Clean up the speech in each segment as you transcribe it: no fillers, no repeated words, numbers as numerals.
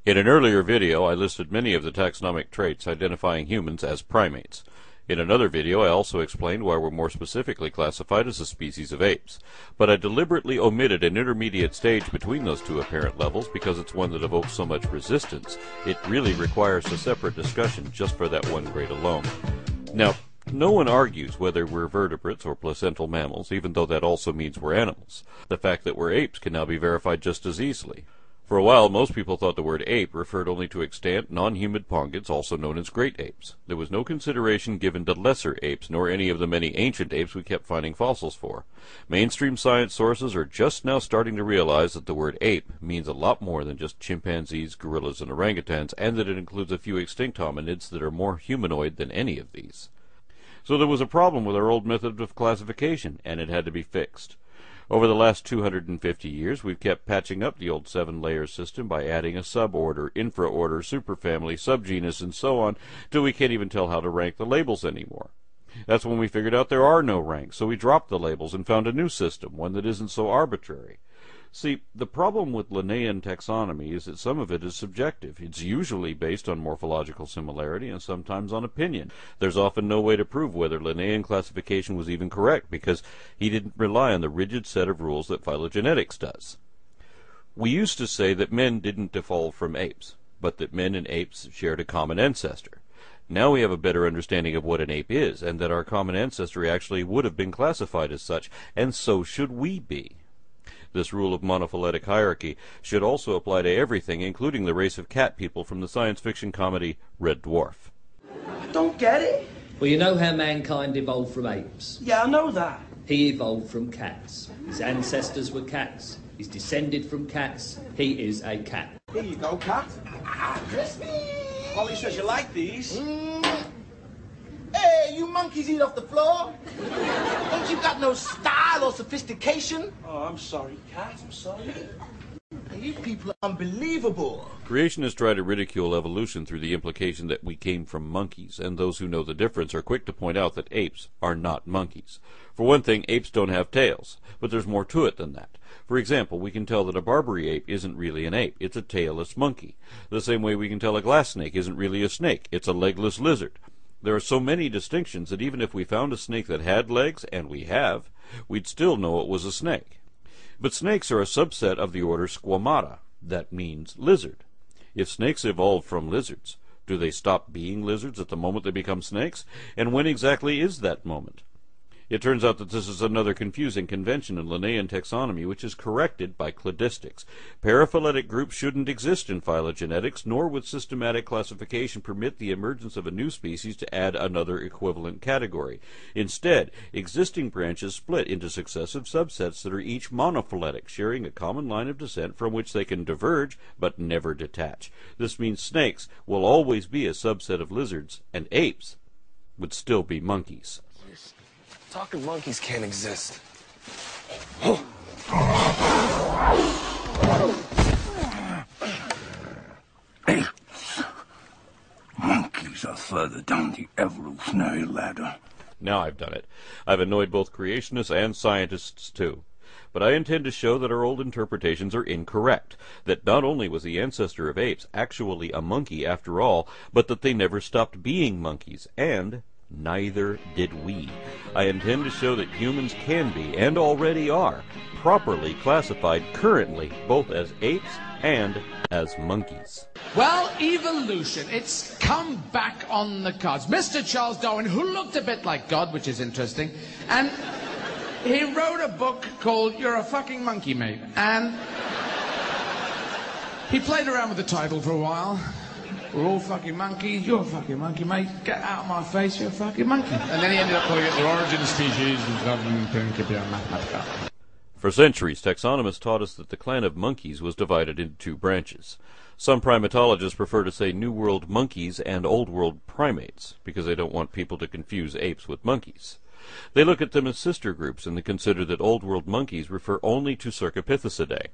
In an earlier video, I listed many of the taxonomic traits identifying humans as primates. In another video, I also explained why we're more specifically classified as a species of apes. But I deliberately omitted an intermediate stage between those two apparent levels because it's one that evokes so much resistance. It really requires a separate discussion just for that one trait alone. Now, no one argues whether we're vertebrates or placental mammals, even though that also means we're animals. The fact that we're apes can now be verified just as easily. For a while, most people thought the word ape referred only to extant, non-humid pongids, also known as great apes. There was no consideration given to lesser apes, nor any of the many ancient apes we kept finding fossils for. Mainstream science sources are just now starting to realize that the word ape means a lot more than just chimpanzees, gorillas, and orangutans, and that it includes a few extinct hominids that are more humanoid than any of these. So there was a problem with our old method of classification, and it had to be fixed. Over the last 250 years, we've kept patching up the old 7-layer system by adding a suborder, infraorder, superfamily, subgenus, and so on, till we can't even tell how to rank the labels anymore. That's when we figured out there are no ranks, so we dropped the labels and found a new system, one that isn't so arbitrary. See, the problem with Linnaean taxonomy is that some of it is subjective. It's usually based on morphological similarity and sometimes on opinion. There's often no way to prove whether Linnaean classification was even correct because he didn't rely on the rigid set of rules that phylogenetics does. We used to say that men didn't evolve from apes, but that men and apes shared a common ancestor. Now we have a better understanding of what an ape is, and that our common ancestry actually would have been classified as such, and so should we be. This rule of monophyletic hierarchy should also apply to everything, including the race of cat people from the science fiction comedy Red Dwarf. I don't get it. Well, you know how mankind evolved from apes? Yeah, I know that. He evolved from cats. His ancestors were cats. He's descended from cats. He is a cat. Here you go, cat. Crispy! Polly says you like these. Hey, you monkeys eat off the floor? Ain't you got no style or sophistication? Oh, I'm sorry, cat. I'm sorry. You people are unbelievable. Creationists try to ridicule evolution through the implication that we came from monkeys, and those who know the difference are quick to point out that apes are not monkeys. For one thing, apes don't have tails, but there's more to it than that. For example, we can tell that a Barbary ape isn't really an ape, it's a tailless monkey. The same way we can tell a glass snake isn't really a snake, it's a legless lizard. There are so many distinctions that even if we found a snake that had legs, and we have, we'd still know it was a snake. But snakes are a subset of the order Squamata. That means lizard. If snakes evolved from lizards, do they stop being lizards at the moment they become snakes? And when exactly is that moment? It turns out that this is another confusing convention in Linnaean taxonomy, which is corrected by cladistics. Paraphyletic groups shouldn't exist in phylogenetics, nor would systematic classification permit the emergence of a new species to add another equivalent category. Instead, existing branches split into successive subsets that are each monophyletic, sharing a common line of descent from which they can diverge but never detach. This means snakes will always be a subset of lizards, and apes would still be monkeys. Talking monkeys can't exist. Monkeys are further down the evolutionary ladder. Now I've done it. I've annoyed both creationists and scientists too. But I intend to show that our old interpretations are incorrect, that not only was the ancestor of apes actually a monkey after all, but that they never stopped being monkeys, and neither did we. I intend to show that humans can be, and already are, properly classified currently both as apes and as monkeys. Well, evolution, it's come back on the cards. Mr. Charles Darwin, who looked a bit like God, which is interesting, and he wrote a book called You're a Fucking Monkey, Mate. And he played around with the title for a while. We're all fucking monkeys. You're a fucking monkey, mate. Get out of my face, you're a fucking monkey. And then he ended up calling it The Origin of Species and Principia Mathematica. For centuries, taxonomists taught us that the clan of monkeys was divided into two branches. Some primatologists prefer to say New World monkeys and Old World primates, because they don't want people to confuse apes with monkeys. They look at them as sister groups, and they consider that Old World monkeys refer only to Cercopithecidae.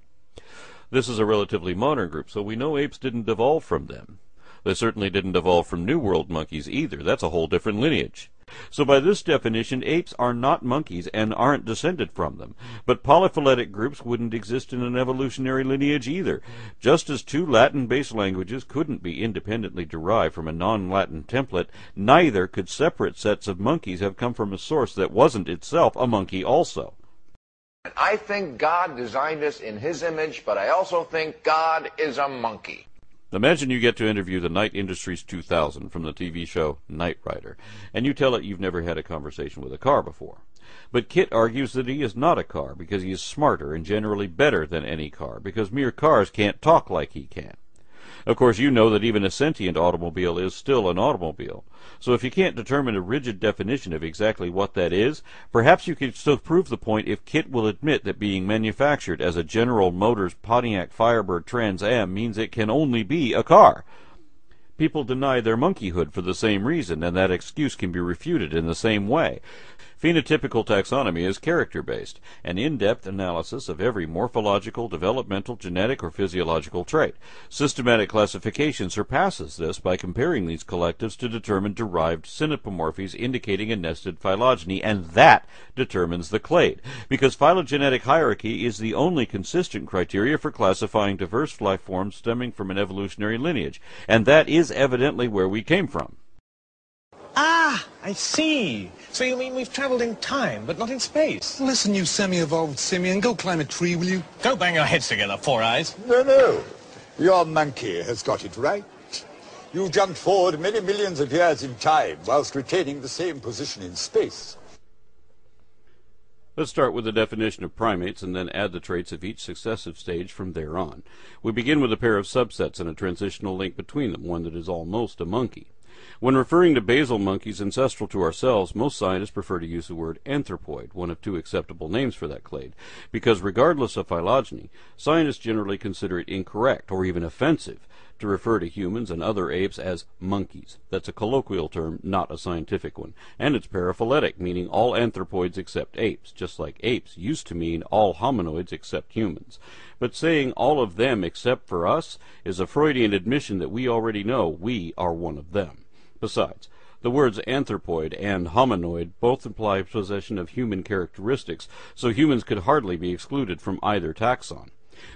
This is a relatively modern group, so we know apes didn't evolve from them. They certainly didn't evolve from New World monkeys either. That's a whole different lineage. So by this definition, apes are not monkeys and aren't descended from them. But polyphyletic groups wouldn't exist in an evolutionary lineage either. Just as two Latin-based languages couldn't be independently derived from a non-Latin template, neither could separate sets of monkeys have come from a source that wasn't itself a monkey also. I think God designed us in his image, but I also think God is a monkey. Imagine you get to interview the Night Industries 2000 from the TV show Knight Rider, and you tell it you've never had a conversation with a car before. But Kit argues that he is not a car because he is smarter and generally better than any car, because mere cars can't talk like he can. Of course, you know that even a sentient automobile is still an automobile. So if you can't determine a rigid definition of exactly what that is, perhaps you could still prove the point if Kit will admit that being manufactured as a General Motors Pontiac Firebird Trans Am means it can only be a car. People deny their monkeyhood for the same reason, and that excuse can be refuted in the same way. Phenotypical taxonomy is character-based, an in-depth analysis of every morphological, developmental, genetic, or physiological trait. Systematic classification surpasses this by comparing these collectives to determine derived synapomorphies indicating a nested phylogeny, and that determines the clade, because phylogenetic hierarchy is the only consistent criteria for classifying diverse life forms stemming from an evolutionary lineage, and that is evidently where we came from. Ah, I see. So you mean we've traveled in time, but not in space? Listen, you semi-evolved simian, go climb a tree, will you? Don't bang your heads together, Four Eyes. No. Your monkey has got it right. You jumped forward many millions of years in time whilst retaining the same position in space. Let's start with the definition of primates and then add the traits of each successive stage from there on. We begin with a pair of subsets and a transitional link between them, one that is almost a monkey. When referring to basal monkeys ancestral to ourselves, most scientists prefer to use the word anthropoid, one of two acceptable names for that clade, because regardless of phylogeny, scientists generally consider it incorrect or even offensive to refer to humans and other apes as monkeys. That's a colloquial term, not a scientific one. And it's paraphyletic, meaning all anthropoids except apes, just like apes used to mean all hominoids except humans. But saying all of them except for us is a Freudian admission that we already know we are one of them. Besides, the words anthropoid and hominoid both imply possession of human characteristics, so humans could hardly be excluded from either taxon.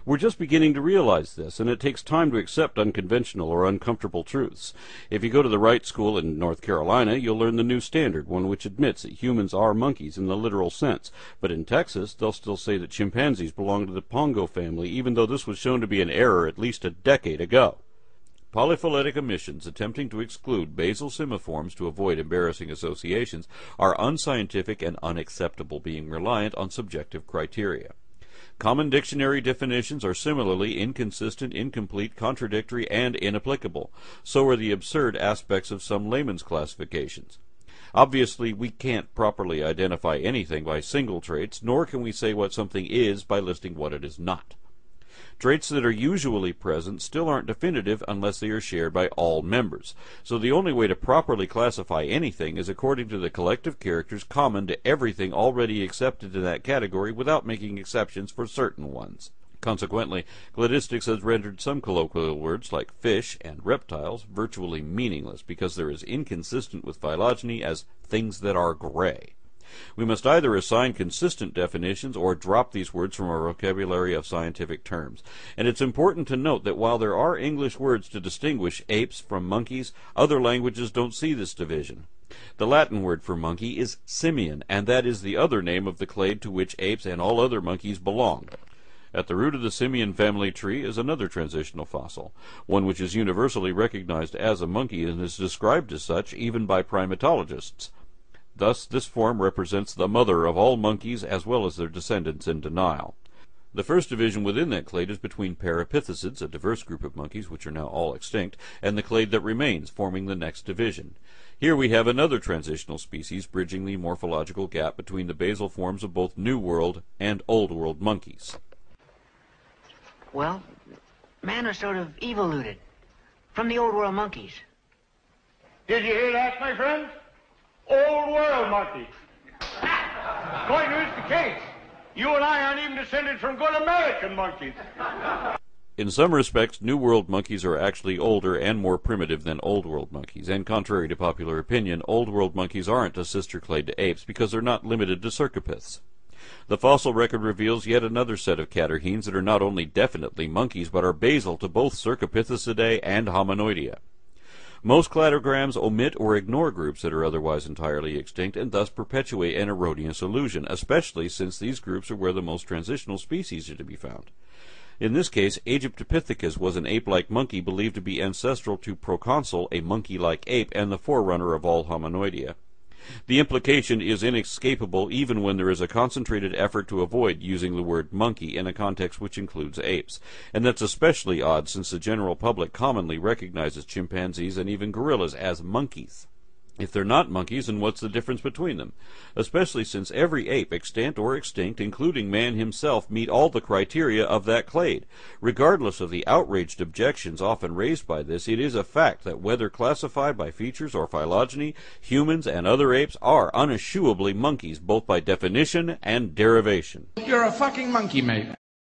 We're just beginning to realize this, and it takes time to accept unconventional or uncomfortable truths. If you go to the right school in North Carolina, you'll learn the new standard, one which admits that humans are monkeys in the literal sense. But in Texas, they'll still say that chimpanzees belong to the Pongo family, even though this was shown to be an error at least a decade ago. Polyphyletic omissions attempting to exclude basal simiforms to avoid embarrassing associations are unscientific and unacceptable, being reliant on subjective criteria. Common dictionary definitions are similarly inconsistent, incomplete, contradictory, and inapplicable. So are the absurd aspects of some layman's classifications. Obviously, we can't properly identify anything by single traits, nor can we say what something is by listing what it is not. Traits that are usually present still aren't definitive unless they are shared by all members. So the only way to properly classify anything is according to the collective characters common to everything already accepted in that category without making exceptions for certain ones. Consequently, cladistics has rendered some colloquial words like fish and reptiles virtually meaningless because they're as inconsistent with phylogeny as things that are gray. We must either assign consistent definitions or drop these words from our vocabulary of scientific terms. And it's important to note that while there are English words to distinguish apes from monkeys, other languages don't see this division. The Latin word for monkey is simian, and that is the other name of the clade to which apes and all other monkeys belong. At the root of the simian family tree is another transitional fossil, one which is universally recognized as a monkey and is described as such even by primatologists. Thus, this form represents the mother of all monkeys as well as their descendants in denial. The first division within that clade is between parapithecids, a diverse group of monkeys which are now all extinct, and the clade that remains, forming the next division. Here we have another transitional species bridging the morphological gap between the basal forms of both New World and Old World monkeys. Well, man are sort of evoluted from the Old World monkeys. Did you hear that, my friend? Old World monkeys. Going to is the case. You and I aren't even descended from good American monkeys. In some respects, New World monkeys are actually older and more primitive than Old World monkeys, and contrary to popular opinion, Old World monkeys aren't a sister clade to apes because they're not limited to cercopiths. The fossil record reveals yet another set of catarrhines that are not only definitely monkeys, but are basal to both Cercopithecidae and Hominoidea. Most cladograms omit or ignore groups that are otherwise entirely extinct and thus perpetuate an erroneous illusion, especially since these groups are where the most transitional species are to be found. In this case, Aegyptopithecus was an ape-like monkey believed to be ancestral to Proconsul, a monkey-like ape, and the forerunner of all Hominoidea. The implication is inescapable even when there is a concentrated effort to avoid using the word monkey in a context which includes apes, and that's especially odd since the general public commonly recognizes chimpanzees and even gorillas as monkeys. If they're not monkeys, then what's the difference between them? Especially since every ape, extant or extinct, including man himself, meet all the criteria of that clade. Regardless of the outraged objections often raised by this, it is a fact that whether classified by features or phylogeny, humans and other apes are uneschewably monkeys, both by definition and derivation. You're a fucking monkey, mate.